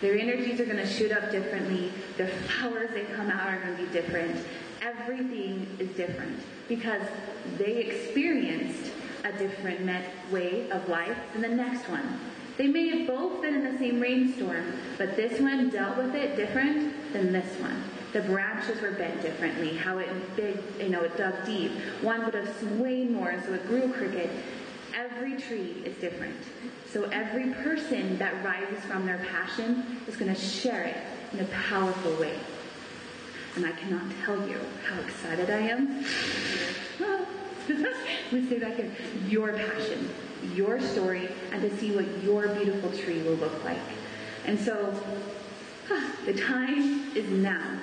Their energies are going to shoot up differently. The flowers they come out are going to be different. Everything is different because they experienced a different way of life than the next one. They may have both been in the same rainstorm, but this one dealt with it different than this one. The branches were bent differently, how it dug deep. One would have swayed more, so it grew crooked. Every tree is different. So every person that rises from their passion is going to share it in a powerful way. And I cannot tell you how excited I am. Let's stay back here. Your passion, your story, and to see what your beautiful tree will look like. And so, the time is now.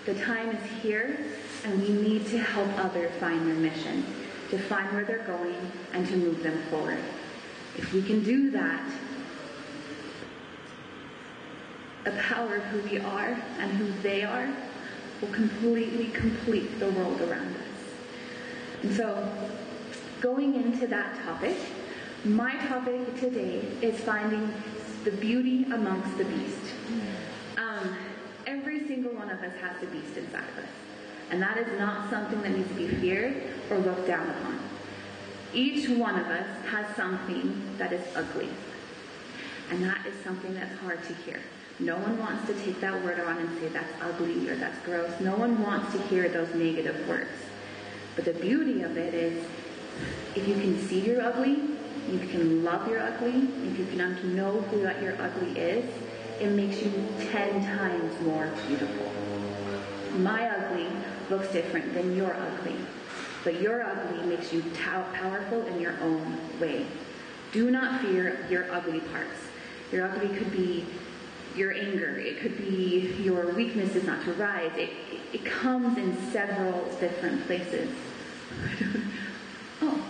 The time is here, and we need to help others find their mission, to find where they're going, and to move them forward. If we can do that, the power of who we are and who they are will completely complete the world around us. And so, going into that topic, my topic today is finding the beauty amongst the beast. Every single one of us has the beast inside of us. And that is not something that needs to be feared or looked down upon. Each one of us has something that is ugly. And that is something that's hard to hear. No one wants to take that word on and say that's ugly or that's gross. No one wants to hear those negative words. But the beauty of it is, if you can see your ugly, you can love your ugly, if you can know who your ugly is, it makes you 10 times more beautiful. My ugly looks different than your ugly, but your ugly makes you powerful in your own way. Do not fear your ugly parts. Your ugly could be your anger. It could be your weakness is not to rise. It comes in several different places. Oh.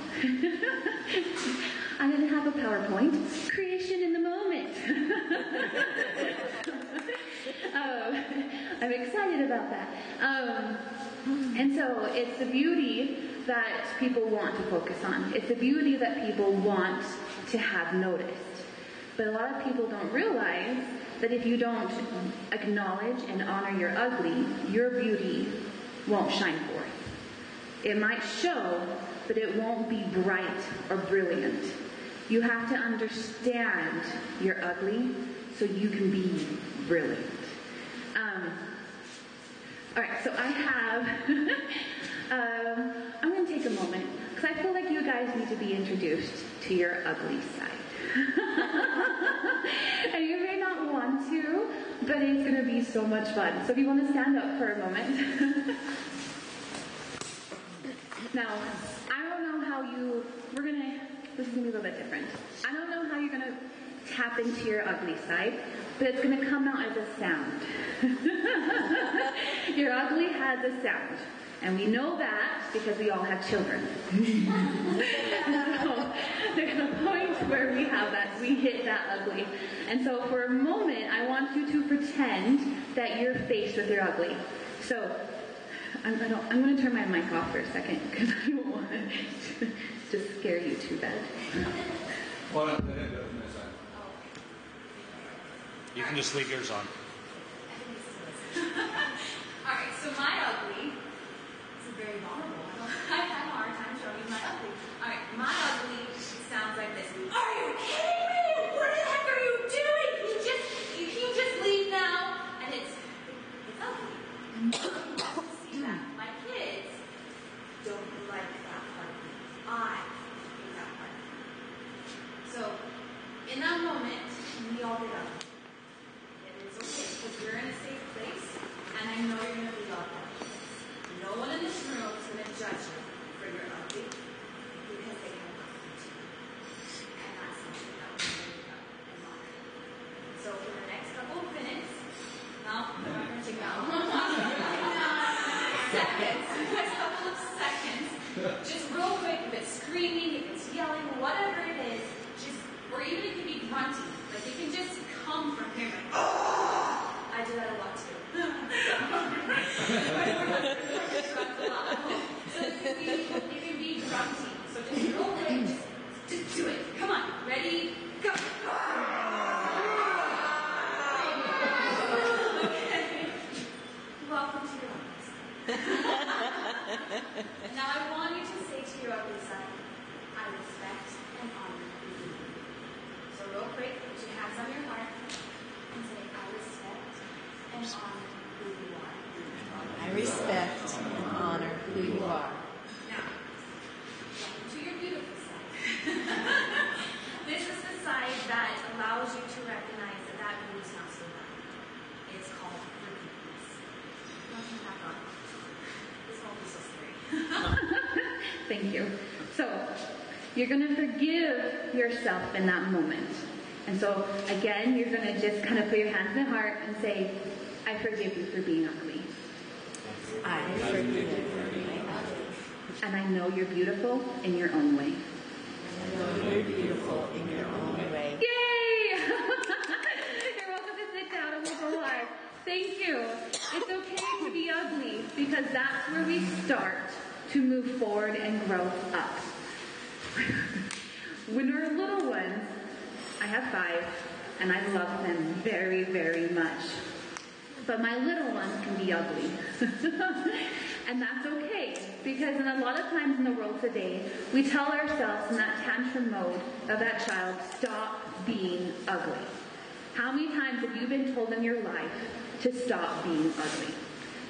I didn't have a PowerPoint. Creation in the moment. I'm excited about that. And so it's the beauty that people want to focus on. It's the beauty that people want to have noticed. But a lot of people don't realize that if you don't acknowledge and honor your ugly, your beauty won't shine forth. It might show, but it won't be bright or brilliant. You have to understand your ugly so you can be brilliant. All right, so I have, I'm going to take a moment because I feel like you guys need to be introduced to your ugly side. And you may not want to, but it's going to be so much fun. So if you want to stand up for a moment. Now, I don't know how this is going to be a little bit different. I don't know how you're going to tap into your ugly side, but it's going to come out as a sound. Your ugly has a sound. And we know that because we all have children. So there's a point where we hit that ugly. And so for a moment, I want you to pretend that you're faced with your ugly. So I'm going to turn my mic off for a second because I don't want to just scare you too bad. You can just leave yours on. Alright, so my ugly is very vulnerable. I have a hard time showing my ugly. Alright, my ugly sounds like this. Are you kidding me? What the heck are you doing? Can you just leave now? And it's ugly. See that? My kids don't like that part of me. I hate that part. So, in that moment, we all get ugly. It is okay. respect and honor who you are. Now, welcome to your beautiful side. This is the side that allows you to recognize that that beauty's not so bad. It's called forgiveness. Welcome back on. This won't be so scary. Thank you. So, you're going to forgive yourself in that moment. And so, again, you're going to just kind of put your hands in the heart and say, I forgive you for being ugly. I forgive you for being ugly. And I know you're beautiful in your own way. I know you're beautiful in your own way. Yay! You're welcome to sit down and we'll go live. Thank you. It's okay to be ugly because that's where we start to move forward and grow up. When we're little ones, I have 5, and I love them very, very much. But my little ones can be ugly. And that's okay, because in a lot of times in the world today, we tell ourselves in that tantrum mode of that child, stop being ugly. How many times have you been told in your life to stop being ugly?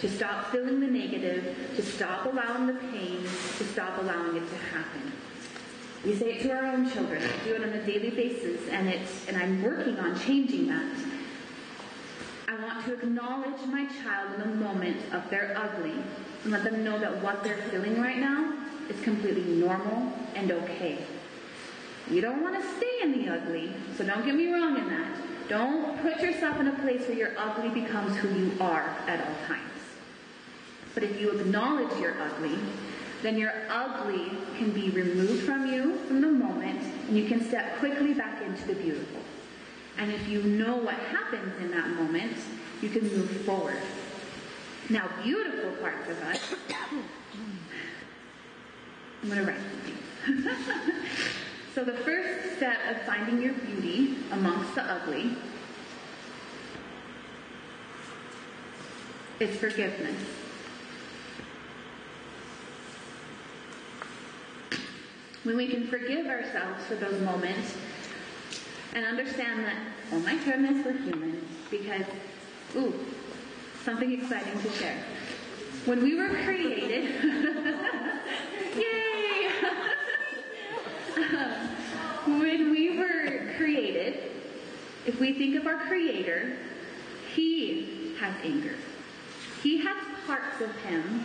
To stop feeling the negative, to stop allowing the pain, to stop allowing it to happen. We say it to our own children. I do it on a daily basis, and I'm working on changing that. I want to acknowledge my child in the moment of their ugly and let them know that what they're feeling right now is completely normal and okay. You don't want to stay in the ugly, so don't get me wrong in that. Don't put yourself in a place where your ugly becomes who you are at all times. But if you acknowledge your ugly, then your ugly can be removed from you from the moment, and you can step quickly back into the beautiful. And if you know what happens in that moment, you can move forward. Now, beautiful parts of us, I'm going to write something. So the first step of finding your beauty amongst the ugly is forgiveness. When we can forgive ourselves for those moments and understand that, oh my goodness, we're human, because, something exciting to share. When we were created, yay! When we were created, if we think of our Creator, He has anger. He has parts of Him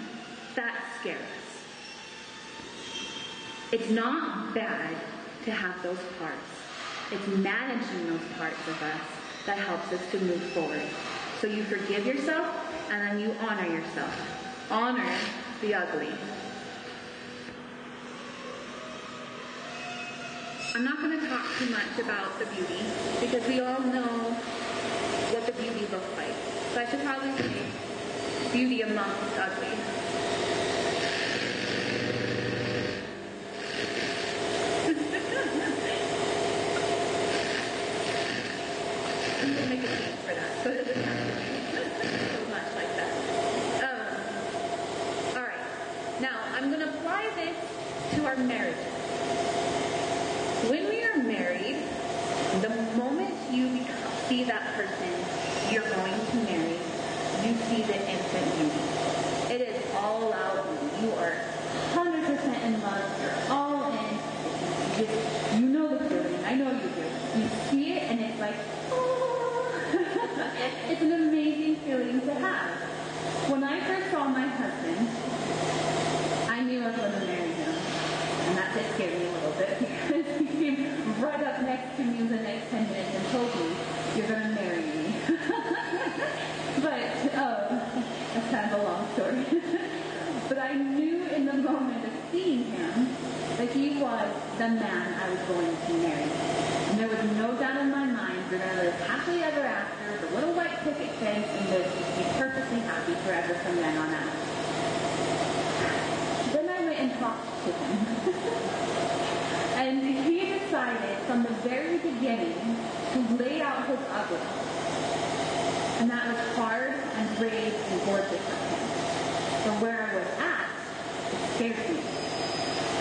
that scare us. It's not bad to have those parts. It's managing those parts of us that helps us to move forward. So you forgive yourself, and then you honor yourself. Honor the ugly. I'm not going to talk too much about the beauty, because we all know what the beauty looks like. So I should probably say beauty amongst ugly. I'm going to make a sheet for that, so it doesn't have to be so much like that. Alright, now I'm going to apply this to our marriages. When we are married, the moment you see that person you're going to marry, you see the instant beauty. It is all out beauty. You are 100% in love. You're all in. You know the feeling. I know you do. You see it, and it's like, it's an amazing feeling to have. When I first saw my husband, I knew I was going to marry him. And that did scare me a little bit because he came right up next to me in the next 10 minutes and told me, you're going to marry me. But, that's kind of a long story. But I knew in the moment of seeing him that he was the man I was going to marry. And there was no doubt in my mind we're going to live happily ever after with a little white picket fence and just be perfectly happy forever from then on out. Then I went and talked to him. And he decided from the very beginning to lay out his ugly. And that was hard and brave and gorgeous of him. But where I was at, it scared me.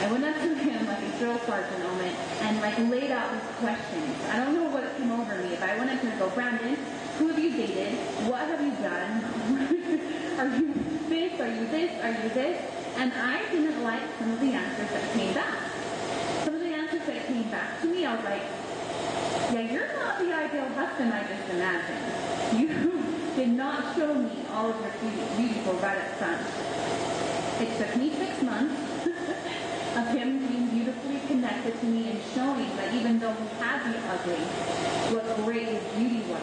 I went up to him like a drill sergeant moment and laid out these questions. I don't know what came over me. If I went up to him and go, Brandon, who have you dated? What have you done? Are you this? Are you this? Are you this? And I didn't like some of the answers that came back. Some of the answers that came back to me, I was like, yeah, you're not the ideal husband I just imagined. You did not show me all of your beautiful right up front. It took me 6 months of him being beautifully connected to me and showing that even though he had the ugly, what great his beauty was,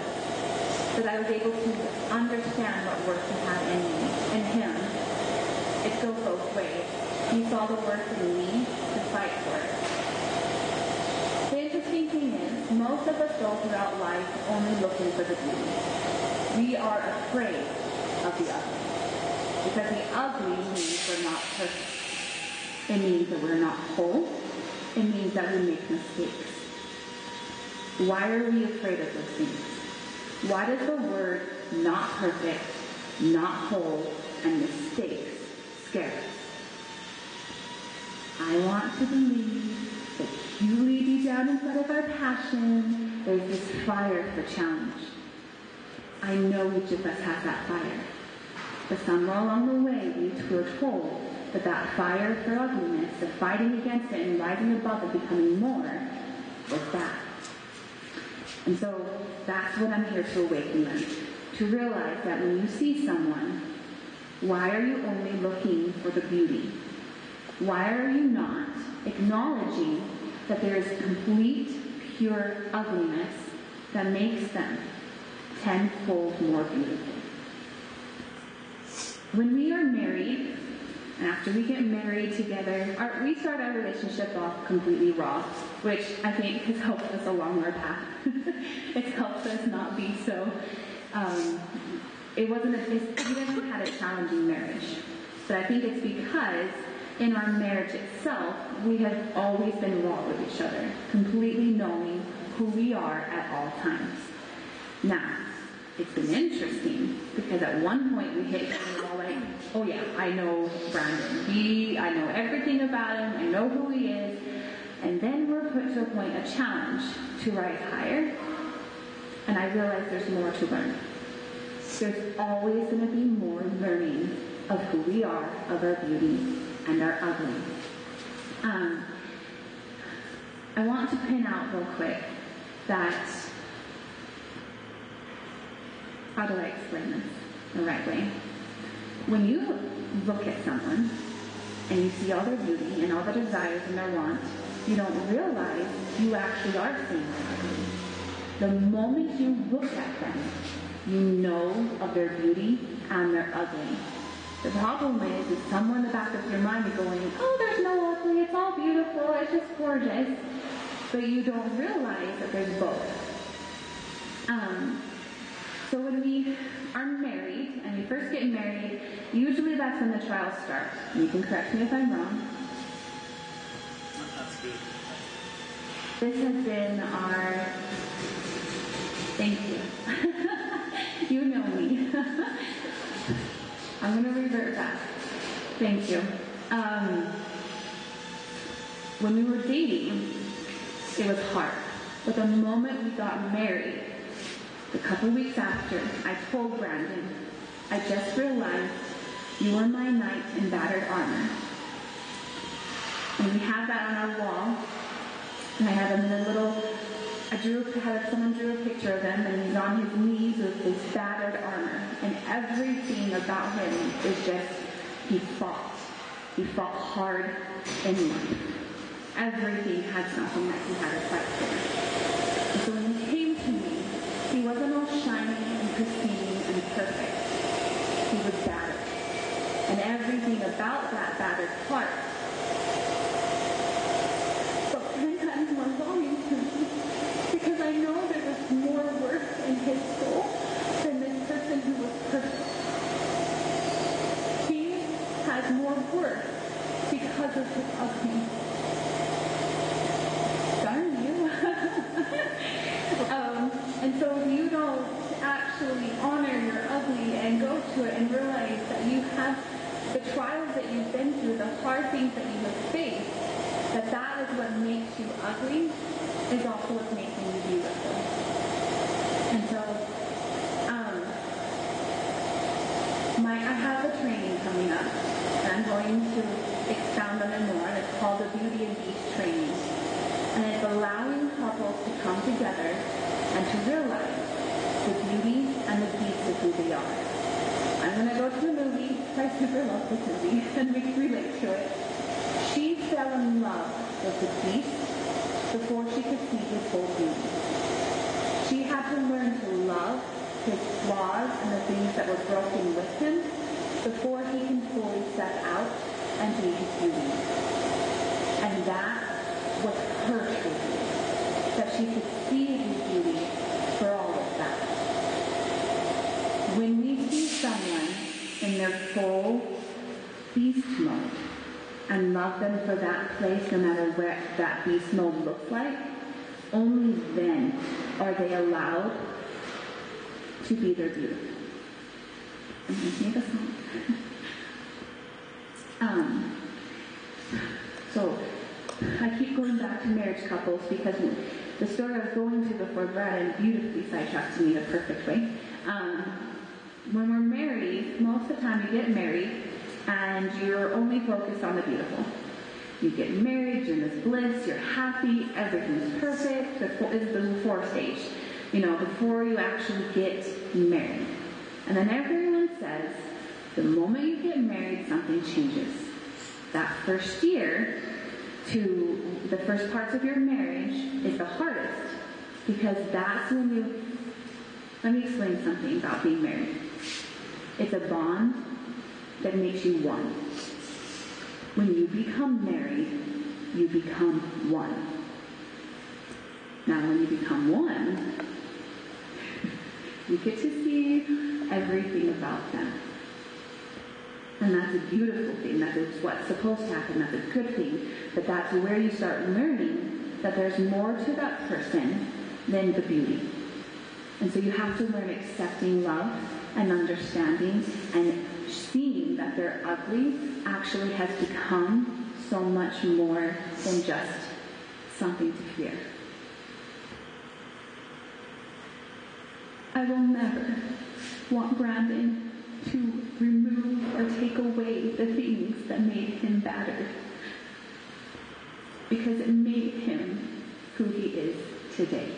that I was able to understand what worth he had in me and him. It goes both ways. He saw the worth in me to fight for it. The interesting thing is, most of us go throughout life only looking for the beauty. We are afraid of the ugly. Because the ugly means we're not perfect. It means that we're not whole. It means that we make mistakes. Why are we afraid of those things? Why does the word not perfect, not whole, and mistakes scare us? I want to believe that purely deep down inside of our passion, there's this fire for challenge. I know each of us has that fire. But somewhere along the way, we were told that that fire for ugliness, the fighting against it and rising above it, becoming more, was bad. And so that's what I'm here to awaken them. To realize that when you see someone, why are you only looking for the beauty? Why are you not acknowledging that there is complete, pure ugliness that makes them tenfold more beautiful? When we are married, after we get married together, we start our relationship off completely raw, which I think has helped us along our path. It's helped us not be so, we never had a challenging marriage. But I think it's because in our marriage itself, we have always been raw with each other, completely knowing who we are at all times. Now, it's been interesting because at one point we hit and we're all like, oh yeah, I know Brandon. I know everything about him. I know who he is. And then we're put to a point, a challenge to rise higher. And I realize there's more to learn. There's always going to be more learning of who we are, of our beauty, and our ugly. I want to pin out real quick that, how do I explain this the right way? When you look at someone and you see all their beauty and all their desires and their wants, you don't realize you actually are seeing their ugly. The moment you look at them, you know of their beauty and their ugly. The problem is somewhere in the back of your mind is going, oh, there's no ugly, it's all beautiful, it's just gorgeous. But you don't realize that there's both. So when we are married, and we first get married, usually that's when the trials start. You can correct me if I'm wrong. That's good. This has been our... Thank you. You know me. I'm going to revert back. Thank you. When we were dating, it was hard. But the moment we got married, a couple weeks after, I told Brandon, I just realized you were my knight in battered armor. And we have that on our wall. And I have him in a little, someone drew a picture of him, and he's on his knees with this battered armor. And everything about him is just, he fought. He fought hard in life. Everything had something that he had to fight for. And so when he came to me, he wasn't all shiny and pristine and perfect. He was battered. And everything about that battered part felt 10 times more longing to me. Because I know there was more worth in his soul than this person who was perfect. He has more worth because of his ugly. Darn you. And so if you don't actually honor your ugly and go to it and realize that you have the trials that you've been through, the hard things that you have faced, that is what makes you ugly, is also what's making you beautiful. And so, I super love this movie and we can relate to it. She fell in love with the beast before she could see his whole beauty. She had to learn to love his flaws and the things that were broken with him before he can fully step out and be his beauty. And that was her truth, that she could see his beauty for all of that. When we see someone in their full beast mode and love them for that place, no matter what that beast mode looks like, only then are they allowed to be their beauty. I'm going to sing a song. So I keep going back to marriage couples because the story I was going to before Brad beautifully sidetracked me in a perfect way. When we're married, most of the time you get married and you're only focused on the beautiful. You get married, you're in this bliss, you're happy, everything's perfect. This is the before stage, before you actually get married. And then everyone says, the moment you get married, something changes. That first year to the first parts of your marriage is the hardest because that's when let me explain something about being married. It's a bond that makes you one. When you become married, you become one. Now, when you become one, you get to see everything about them. And that's a beautiful thing. That is what's supposed to happen. That's a good thing. But that's where you start learning that there's more to that person than the beauty. And so you have to learn accepting love and understanding and seeing that their ugly actually has become so much more than just something to fear. I will never want Brandon to remove or take away the things that made him battered, because it made him who he is today.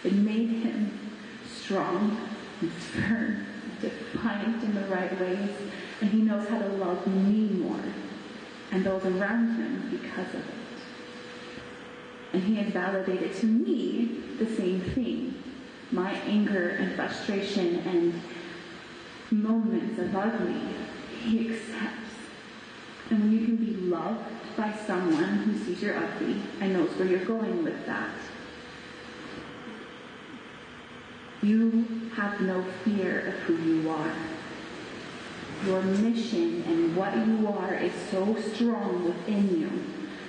It made him strong and firm, defiant in the right ways, and he knows how to love me more and those around him because of it. And he has validated to me the same thing. My anger and frustration and moments of ugly, he accepts. And when you can be loved by someone who sees your ugly and knows where you're going with that, you have no fear of who you are. Your mission and what you are is so strong within you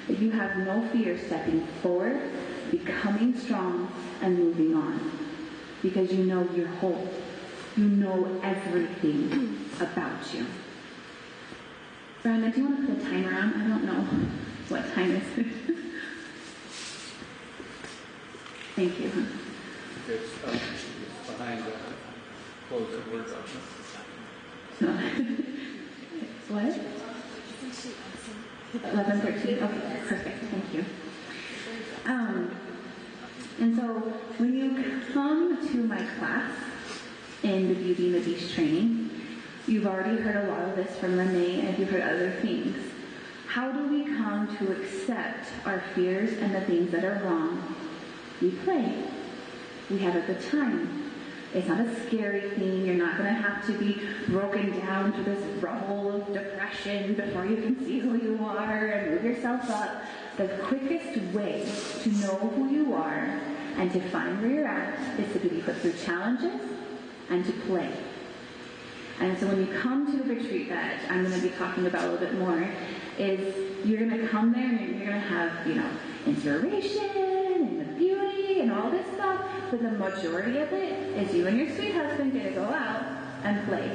that you have no fear stepping forward, becoming strong, and moving on. Because you know you're whole. You know everything about you. Brandon, do you want to put a timer on? I don't know what time is it. Thank you. It's behind the close of Word document. What? 11:13? Okay, perfect. Thank you. And so when you come to my class in the Beauty and the Beast training, you've already heard a lot of this from Renee and you've heard other things. How do we come to accept our fears and the things that are wrong? We play. We have a good time. It's not a scary thing. You're not going to have to be broken down to this rubble of depression before you can see who you are and move yourself up. The quickest way to know who you are and to find where you're at is to be put through challenges and to play. And so when you come to the retreat that I'm going to be talking about a little bit more, is you're going to come there and you're going to have, inspiration and the beauty and all this stuff, but the majority of it is you and your sweet husband get to go out and play.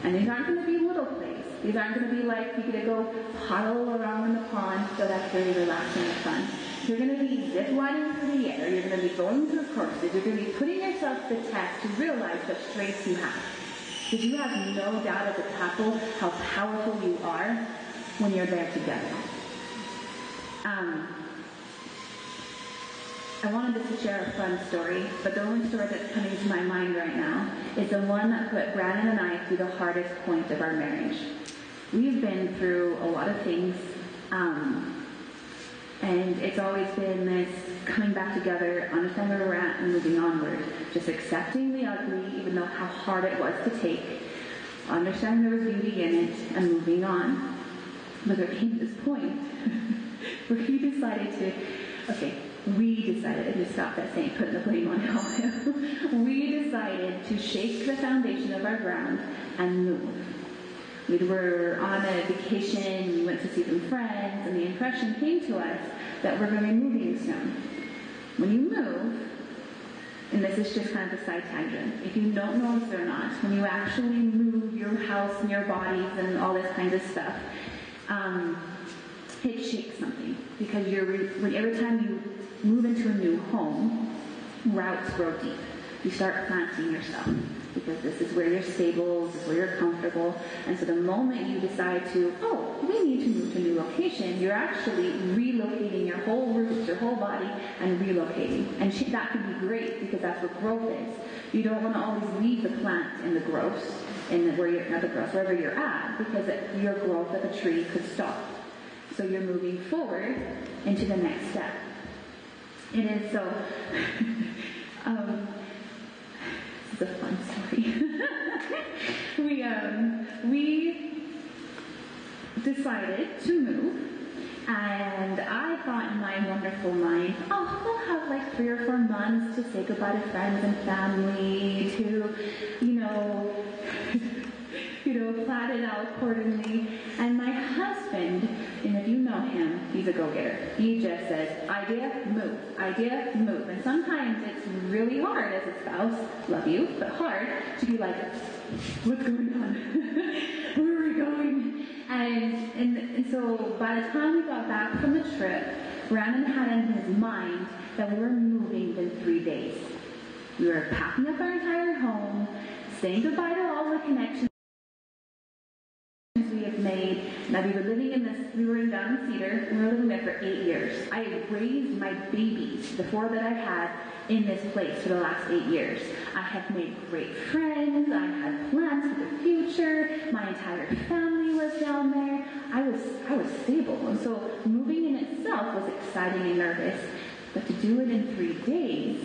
And these aren't going to be little plays. These aren't going to be like you get to go paddle around in the pond, so that's really relaxing and fun. You're going to be zip lining through the air. You're going to be going through courses. You're going to be putting yourself to the test to realize what strengths you have. Because you have no doubt at the tackle how powerful you are when you're there together. I wanted to share a fun story, but the only story that's coming to my mind right now is the one that put Brandon and I through the hardest point of our marriage. We've been through a lot of things, and it's always been this coming back together, understanding where we're at, and moving onward. Just accepting the ugly, even though how hard it was to take, understanding there was beauty in it, and moving on. But there came this point where we decided, I just stopped that saying, putting the blame on him. We decided to shake the foundation of our ground and move. We were on a vacation, we went to see some friends, and the impression came to us that we're going to be moving soon. When you move, and this is just kind of a side tangent, if you don't know this or not, when you actually move your house and your bodies and all this kind of stuff, it shakes something. Because every time you move into a new home, roots grow deep. You start planting yourself. Because this is where you're stable, this is where you're comfortable. And so the moment you decide to, we need to move to a new location, you're actually relocating your whole roots, your whole body, and relocating. And that can be great because that's what growth is. You don't want to always leave the plant in the growth, wherever you're at, because your growth of a tree could stop. So you're moving forward into the next step. It is so... This is a fun story. We decided to move, and I thought in my wonderful mind, we'll have like 3 or 4 months to say goodbye to friends and family, to, plan it out accordingly. And my husband, and if you know him, he's a go-getter. He just says, idea, move. And sometimes it's really hard as a spouse, love you, but hard to be like, what's going on? Where are we going? And so by the time we got back from the trip, Brandon had in his mind that we were moving within 3 days. We were packing up our entire home, saying goodbye to all the connections we have made. Now we were in down in Cedar, we were living there for 8 years. I had raised my babies, the 4 that I've had, in this place for the last 8 years. I have made great friends, I had plans for the future, my entire family was down there. I was stable, and so moving in itself was exciting and nervous, but to do it in 3 days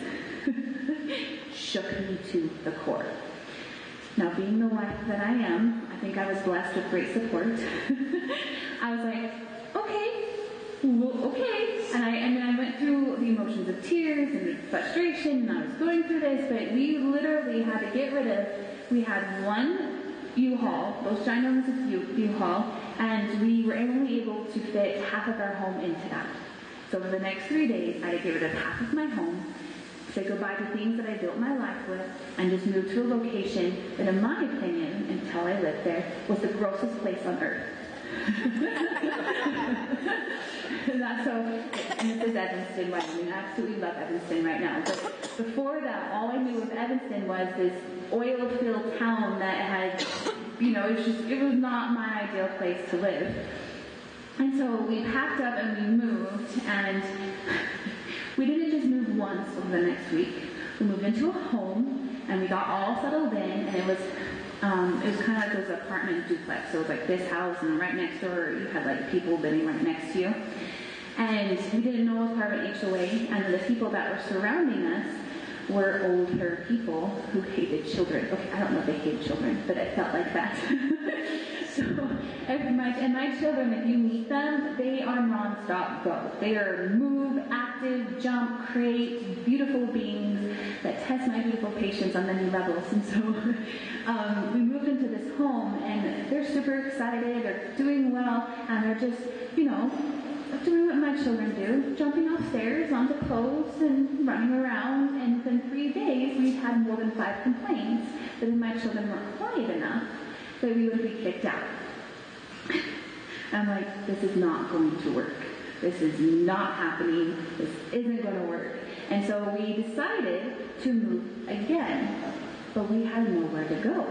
shook me to the core. Now, being the wife that I am, I think I was blessed with great support. I was like, okay. And I went through the emotions of tears and frustration, and I was going through this, but we literally had to get rid of, we had one U-Haul, those ginormous U-Haul, and we were only able to fit half of our home into that. So for the next 3 days, I had to get rid of half of my home, say goodbye to things that I built my life with, and just move to a location that, in my opinion, until I lived there, was the grossest place on earth. And this is Evanston, right? I absolutely love Evanston right now. But before that, all I knew of Evanston was this oil-filled town that had, it was not my ideal place to live. And so we packed up and we moved, and we didn't just move once over the next week. We moved into a home, and we got all settled in, and it was kind of like those apartment duplex. So it was like this house, and right next door you had like people living right next to you. And we didn't know it was part of an HOA, and the people that were surrounding us were older people who hated children. Okay, I don't know if they hated children, but it felt like that. So, my children, if you meet them, they are non-stop go. They are move, active, jump, create, beautiful beings that test my beautiful patience on many levels. And so we moved into this home, and they're super excited, they're doing well, and they're just, doing what my children do, jumping off stairs onto clothes and running around. And within 3 days, we'd had more than 5 complaints that if my children weren't quiet enough, that we would be kicked out. I'm like, this is not going to work. This is not happening. This isn't going to work. And so we decided to move again, but we had nowhere to go.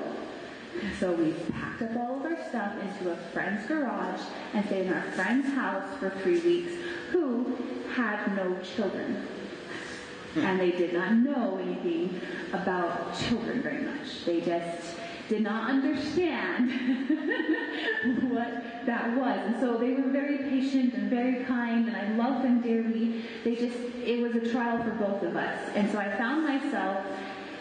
So we packed up all of our stuff into a friend's garage and stayed in our friend's house for 3 weeks, who had no children. And they did not know anything about children very much. They just did not understand what that was. And so they were very patient and very kind, and I loved them dearly. It was a trial for both of us. And so I found myself,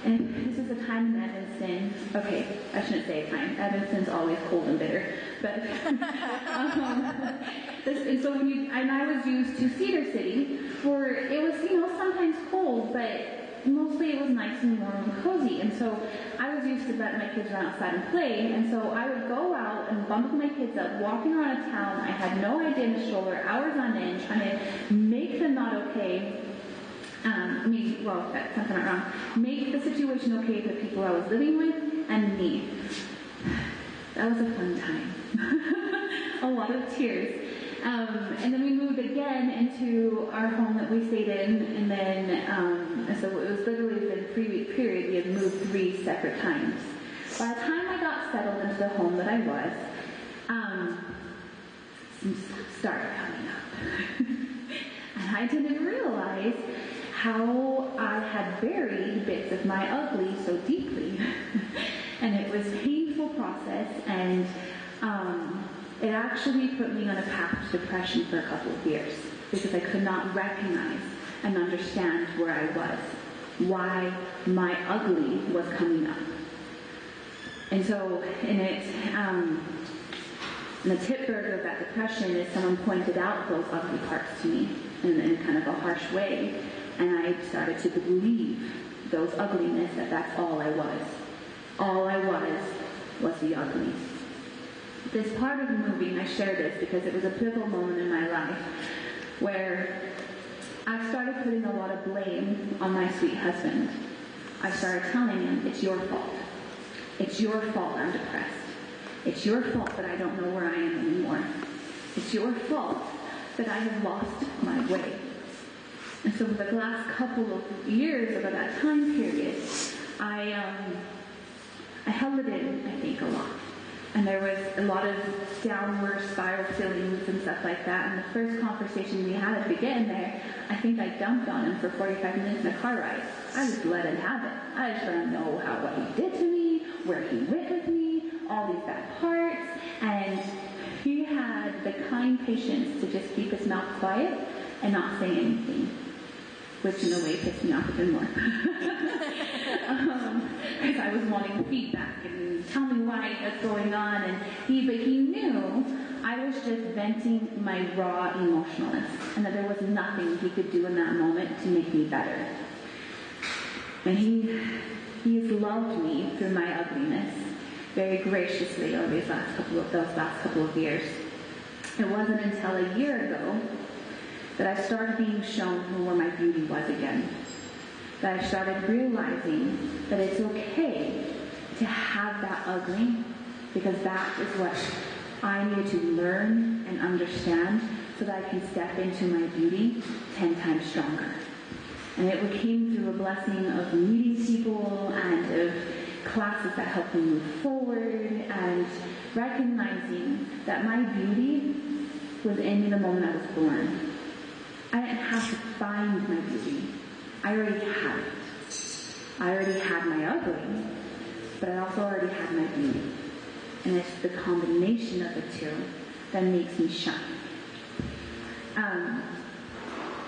and this is a time in Evanston. Okay, I shouldn't say a time. Evanston's always cold and bitter. But, and I was used to Cedar City, where it was, sometimes cold, but mostly it was nice and warm and cozy. And so I was used to letting my kids run outside and play. And so I would go out and bundle my kids up, walking around a town I had no idea in the stroller, hours on end, trying to make them not okay. That's something wrong. Make the situation okay for the people I was living with and me. That was a fun time. A lot of tears. And then we moved again into our home that we stayed in, and then, so it was literally within a 3-week period, we had moved 3 separate times. By the time I got settled into the home that I was, some stuff started coming up. And I didn't realize how I had buried bits of my ugly so deeply. And it was a painful process, and it actually put me on a path to depression for a couple of years because I could not recognize and understand where I was, why my ugly was coming up. And so and the tip burger of that depression is someone pointed out those ugly parts to me in kind of a harsh way, and I started to believe those ugliness, that's all I was. All I was the ugly. This part of the movie, I share this because it was a pivotal moment in my life where I started putting a lot of blame on my sweet husband. I started telling him, it's your fault. It's your fault I'm depressed. It's your fault that I don't know where I am anymore. It's your fault that I have lost my way. And so for the last couple of years of that time period, I held it in, I think, a lot. And there was a lot of downward spiral feelings and stuff like that. And the first conversation we had at the beginning there, I think I dumped on him for 45 minutes in a car ride. I just let him have it. I just let him know what he did to me, where he went with me, all these bad parts. And he had the kind patience to just keep his mouth quiet and not say anything, which in a way pissed me off even more. Because I was wanting feedback and tell me why what's going on, but he knew I was just venting my raw emotionalness, and that there was nothing he could do in that moment to make me better. And he has loved me through my ugliness very graciously over those last couple of years. It wasn't until a year ago that I started being shown where my beauty was again. That I started realizing that it's okay to have that ugly, because that is what I needed to learn and understand so that I can step into my beauty 10 times stronger. And it came through a blessing of meeting people and of classes that helped me move forward and recognizing that my beauty was in me the moment I was born. I didn't have to find my beauty. I already had it. I already had my ugly, but I also already had my beauty. And it's the combination of the two that makes me shine.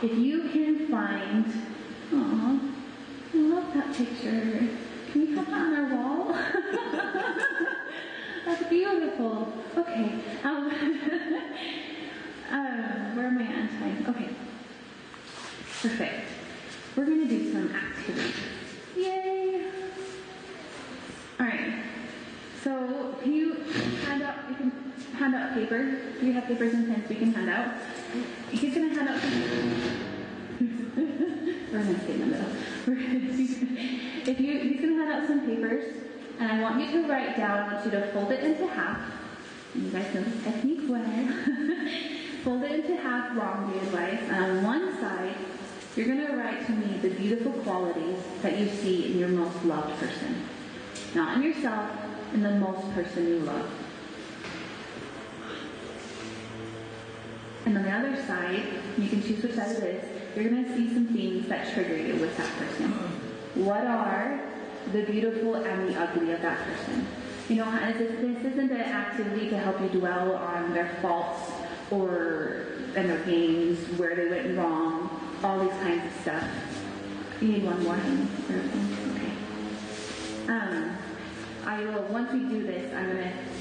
If you can find, I love that picture. Can we put that on our wall? That's beautiful. Okay. Where am I on time? Okay. Perfect. We're going to do some activities. Yay! Alright. So, can you hand out paper? Do you have papers and pens we can hand out? He's going to hand out some We're going to stay in the middle. He's going to hand out some papers, and I want you to write down, I want you to fold it into half. You guys know this technique well. Fold it into half long, the advice, and on one side, you're going to write to me the beautiful qualities that you see in your most loved person. Not in yourself, in the most person you love. And on the other side, you can choose which side it is, you're going to see some things that trigger you with that person. What are the beautiful and the ugly of that person? You know, this isn't an activity to help you dwell on their faults and their games, where they went wrong, all these kinds of stuff. You need one more? Okay. I will, once we do this,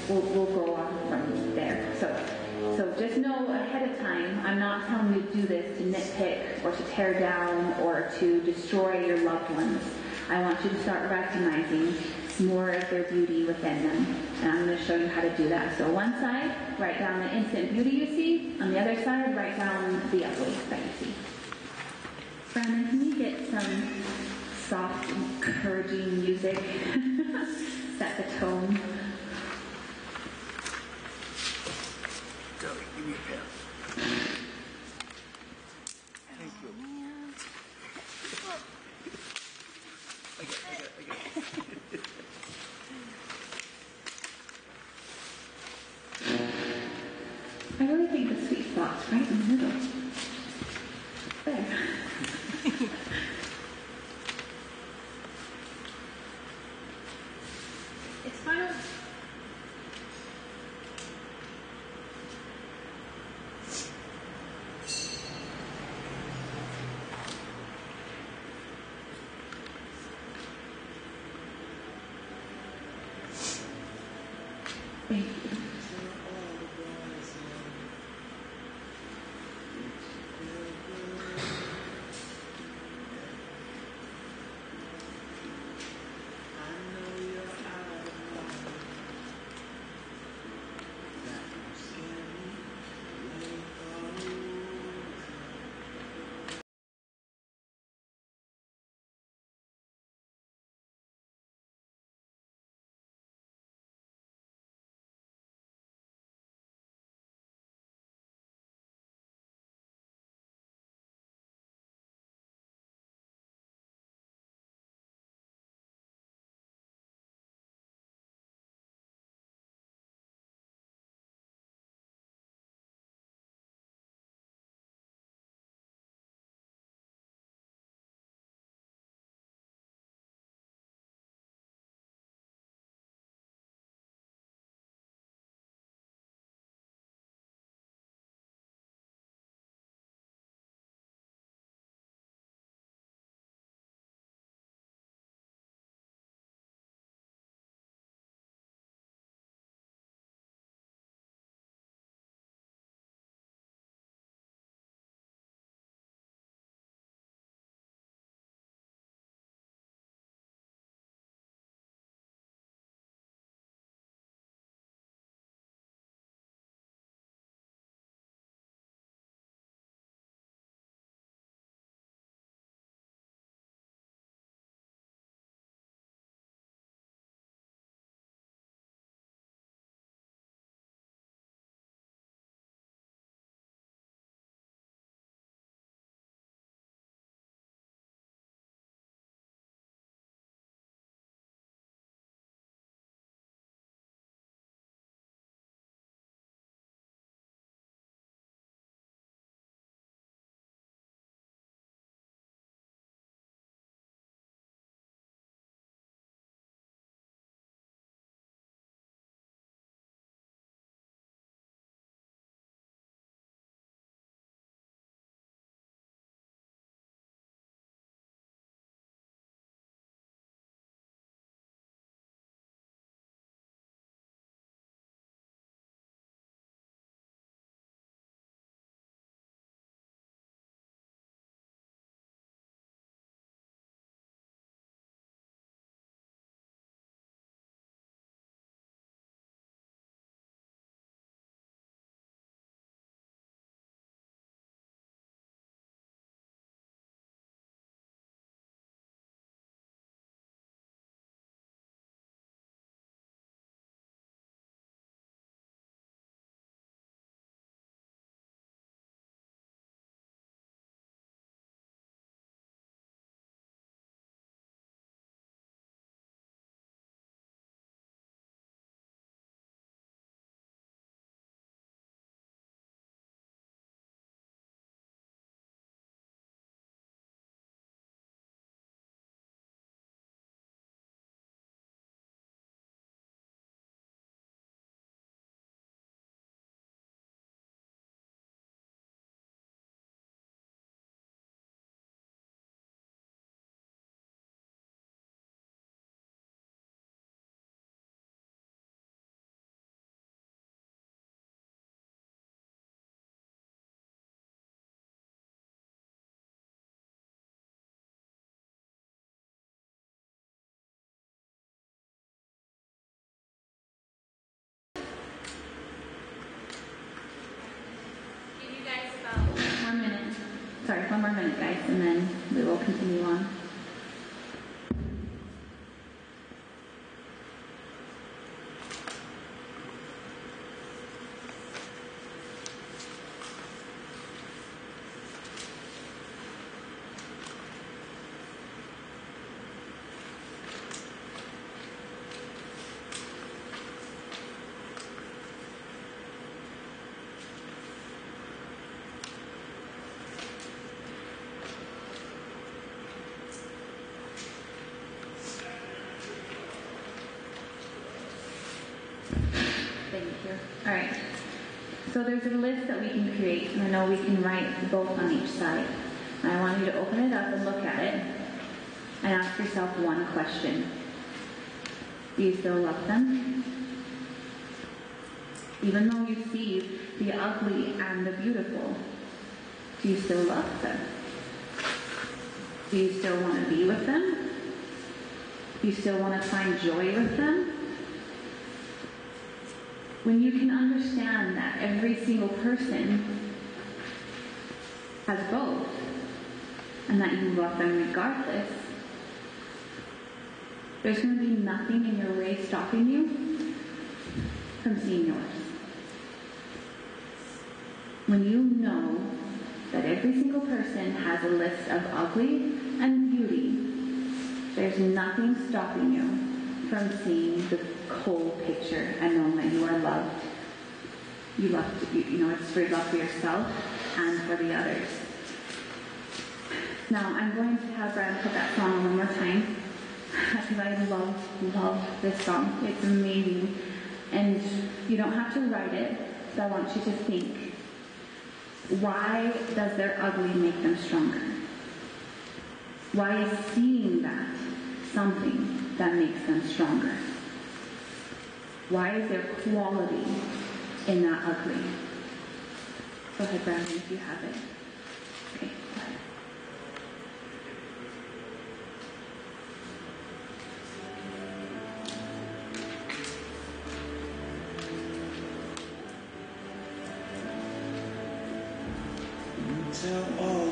we'll go on from there. So just know ahead of time, I'm not telling you to do this to nitpick or to tear down or to destroy your loved ones. I want you to start recognizing more of their beauty within them. And I'm going to show you how to do that. So one side, write down the instant beauty you see. On the other side, write down the ugly that you see. Brandon, can you get some soft, encouraging music? Set the tone. Go, give me a pen. Thank you. I got it. I really think the sweet spot's right in the middle. There. It's final. Thank you. one more minute, guys, and then we will continue on. Thank you. All right. So there's a list that we can create, and I know we can write both on each side. And I want you to open it up and look at it and ask yourself one question. Do you still love them? Even though you see the ugly and the beautiful, do you still love them? Do you still want to be with them? Do you still want to find joy with them? When you can understand that every single person has both, and that you love them regardless, there's going to be nothing in your way stopping you from seeing yours. When you know that every single person has a list of ugly and beauty, there's nothing stopping you from seeing the whole picture and knowing that you are loved. You love, it's for love for yourself and for the others. Now, I'm going to have Brad put that song on one more time, because I love this song. It's amazing. And you don't have to write it, but I want you to think, why does their ugly make them stronger? Why is seeing that something that makes them stronger? Why is there quality in that ugly? Go ahead, Brandon, if you have it. Okay, go ahead. Tell all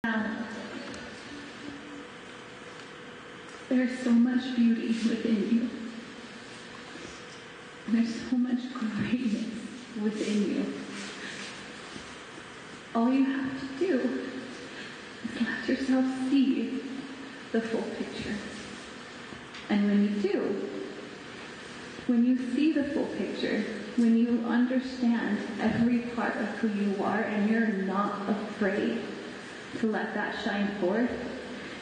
Now, there's so much beauty within you. There's so much greatness within you. All you have to do is let yourself see the full picture. And when you do, when you see the full picture, when you understand every part of who you are and you're not afraid to let that shine forth,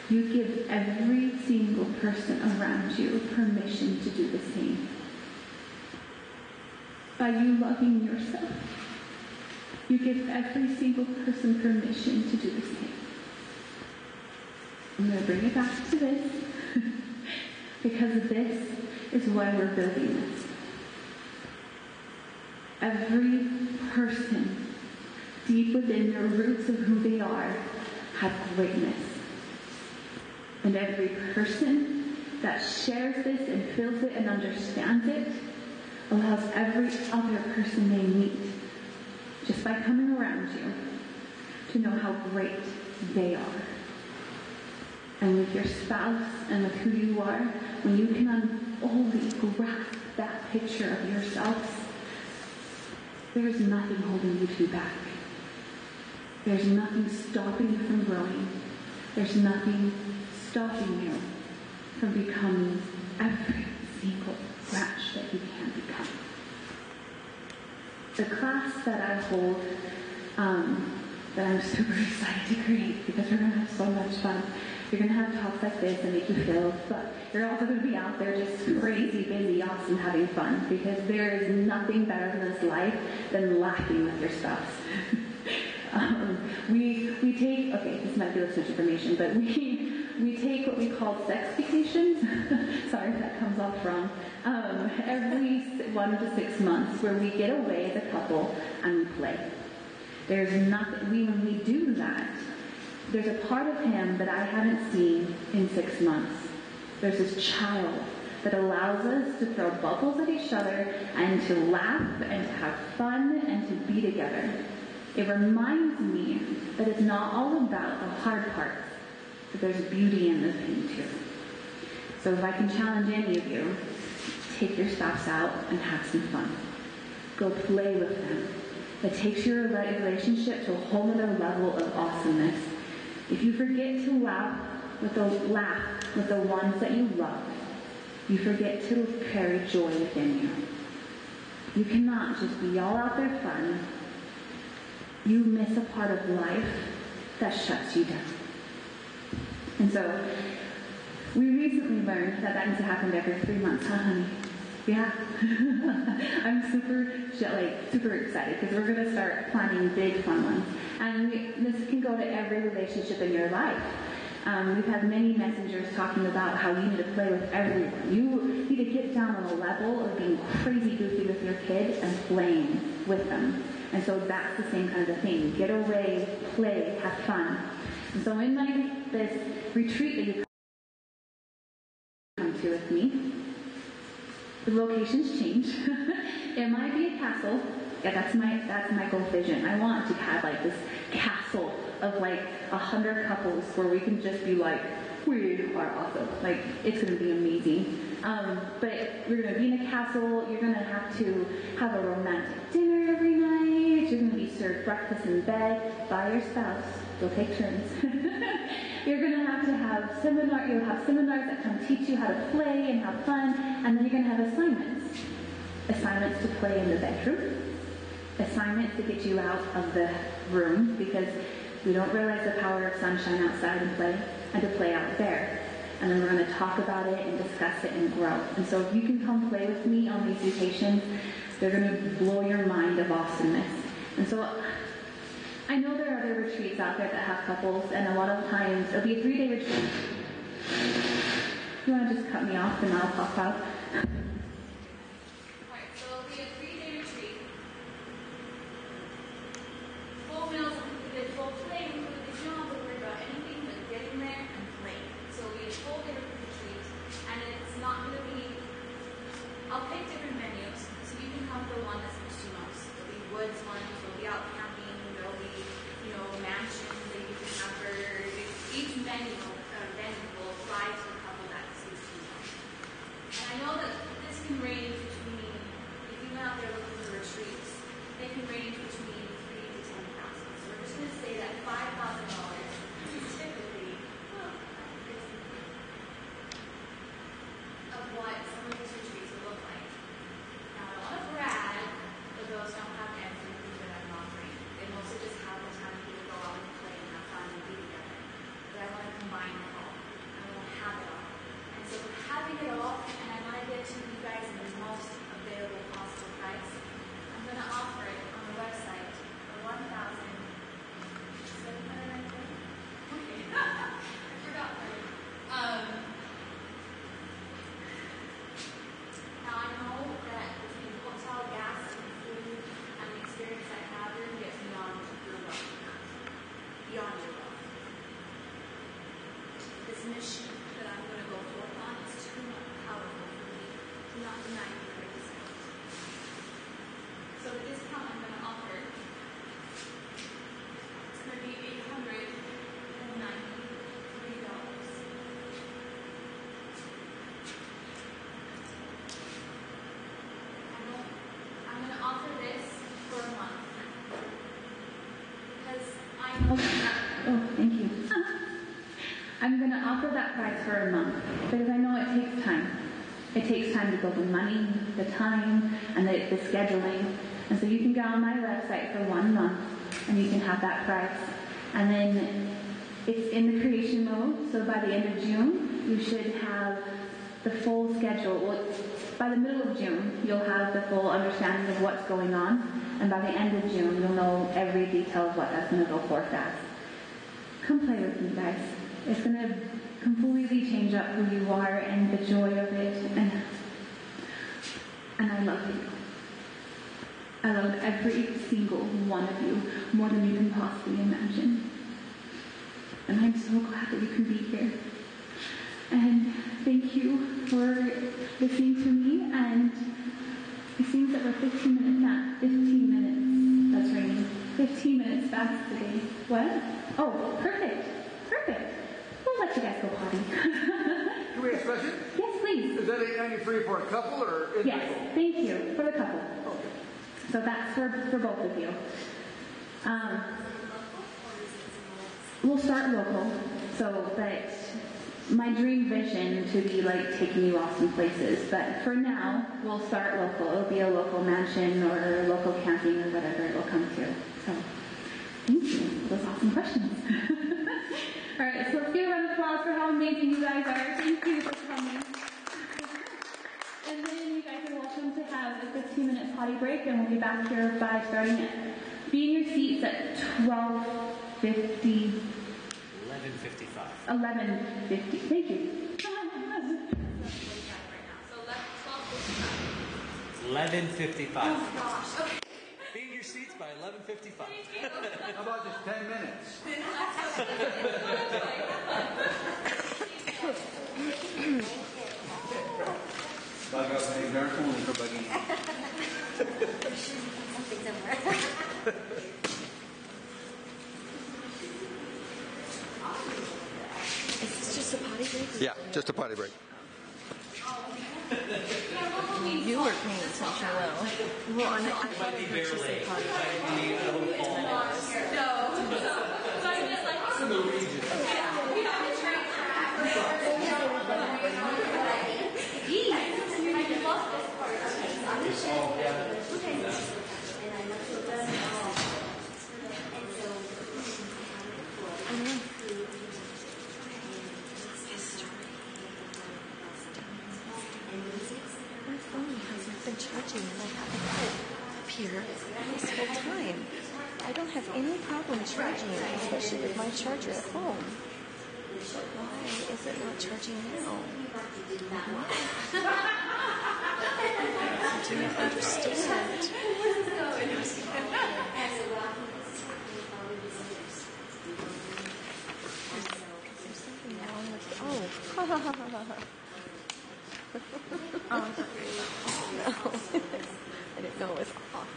you give every single person around you permission to do the same. By you loving yourself, you give every single person permission to do the same. I'm going to bring it back to this because this is why we're building this. Every person, deep within their roots of who they are, have greatness. And every person that shares this and feels it and understands it allows every other person they meet, just by coming around you, to know how great they are. And with your spouse and with who you are, when you can only grasp that picture of yourselves, there's nothing holding you two back. There's nothing stopping you from growing. There's nothing stopping you from becoming every single branch that you can become. The class that I hold, that I'm super excited to create because we're going to have so much fun. You're going to have talks like this and make you feel, but you're also going to be out there just crazy, busy, awesome, having fun, because there is nothing better in this life than laughing with your spouse. We take, okay, this might be a little much information, but we take what we call sex vacations. Sorry if that comes off wrong. Every 1 to 6 months, where we get away as a couple and we play. There's nothing, when we do that, there's a part of him that I haven't seen in 6 months. There's this child that allows us to throw bubbles at each other and to laugh and to have fun and to be together. It reminds me that it's not all about the hard parts, that there's beauty in the pain too. So if I can challenge any of you, take your spouse out and have some fun. Go play with them. It takes your relationship to a whole other level of awesomeness. If you forget to laugh with the ones that you love, you forget to carry joy within you. You cannot just be all out there fun. You miss a part of life that shuts you down. And so, we recently learned that needs to happen every 3 months, huh, honey? Yeah. I'm super excited because we're going to start planning big fun ones. And this can go to every relationship in your life. We've had many messengers talking about how you need to play with everyone. You need to get down on a level of being crazy goofy with your kids and playing with them. And so that's the same kind of thing. Get away, play, have fun. And so in this retreat that you come to with me, the locations change. It might be a castle. Yeah, that's my goal vision. I want to have like this castle of like 100 couples where we can just be like, we are awesome. Like, it's going to be amazing. But we're going to be in a castle. You're going to have a romantic dinner every night. You're going to be served breakfast in bed by your spouse. They'll take turns. You're going to have seminars. You'll have seminars that come teach you how to play and have fun. And then you're going to have assignments. Assignments to play in the bedroom. Assignments to get you out of the room, because we don't realize the power of sunshine outside and to play out there. And then we're going to talk about it and discuss it and grow. And so if you can come play with me on these vacations, they're going to blow your mind of awesomeness. And so I know there are other retreats out there that have couples, and a lot of times it'll be a 3-day retreat. You want to just cut me off and I'll pop out? Alright, so it'll be a 3-day retreat. Full meals included, full play included. You don't have to worry about anything but getting there and playing. So it'll be a full day retreat, and it's not going to be, I'll pick different venues, so you can come for one that suits you most. There'll be woods ones, there'll be out camping, there'll be, mansions that you can have for venue will apply to a couple that speaks to you. And I know that this can range between, if you went out there looking for retreats, they can range between $3,000 to $10,000. So we're just going to say that $5,000 is typically of what some of these retreats will look like. Now, I don't want to brag, but those don't have everything that I'm offering. They mostly just have the time for you to go out and play and have fun and be together. But I want to combine it all. I want to have it all. And so we're having it all, and I want to get to you guys in the most available possible price. I'm going to offer it on the website for $1,790. Okay. I forgot. Now I know that between hotel, gas, and food, and the experience I have here gets beyond your wealth. Beyond your wealth. This mission that I'm going to go forth on is too powerful for me to not deny you for a discount. So the discount I'm going to offer is going to be $893. I'm going to offer this for a month because I know Oh, thank you. I'm going to offer that price for a month because I know it takes time. It takes time to build the money, the time, and the scheduling. And so you can go on my website for 1 month and you can have that price. And then it's in the creation mode, so by the end of June, you should have the full schedule. Well, by the middle of June, you'll have the full understanding of what's going on. And by the end of June, you'll know every detail of what that's going to go forth as. Come play with me, guys. It's going to completely change up who you are and the joy of it. And I love you. I love every single one of you more than you can possibly imagine. And I'm so glad that you can be here. And thank you for listening to me. And it seems that we're 15 minutes now. 15 minutes. That's raining. 15 minutes fast today. What? Oh, perfect. Perfect. We'll let you guys go potty. Can we ask a question? Yes, please. Is that $893 for a couple or individual? Yes, thank you. For the couple. Okay. So that's for both of you. We'll start local. So, but my dream vision to be like taking you off some places. But for now, we'll start local. It'll be a local mansion or local camping or whatever it will come to. So, thank you for those awesome questions. All right, so let's give a round of applause for how amazing you guys are. Thank you for coming. And then you guys are welcome to have a 15-minute potty break, and we'll be back here by starting at be in your seats at 12:50. 11:55. 11:50. Thank you. so 12:55. 11:55. Oh gosh. Okay. Be in your seats by 11:55. How about just 10 minutes? Baga sa igar kung ano kabagi. Something somewhere. Is this just a potty break? Yeah, just a potty break. You were paying attention well. Well, I thought I heard you say potty break. My phone has not been charging and I haven't had it up here this whole time. I don't have any problem charging it, especially with my charger at home. Why is it not charging now? I don't understand. There's something wrong with it. Oh, no. I didn't know it was off.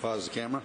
Pause the camera.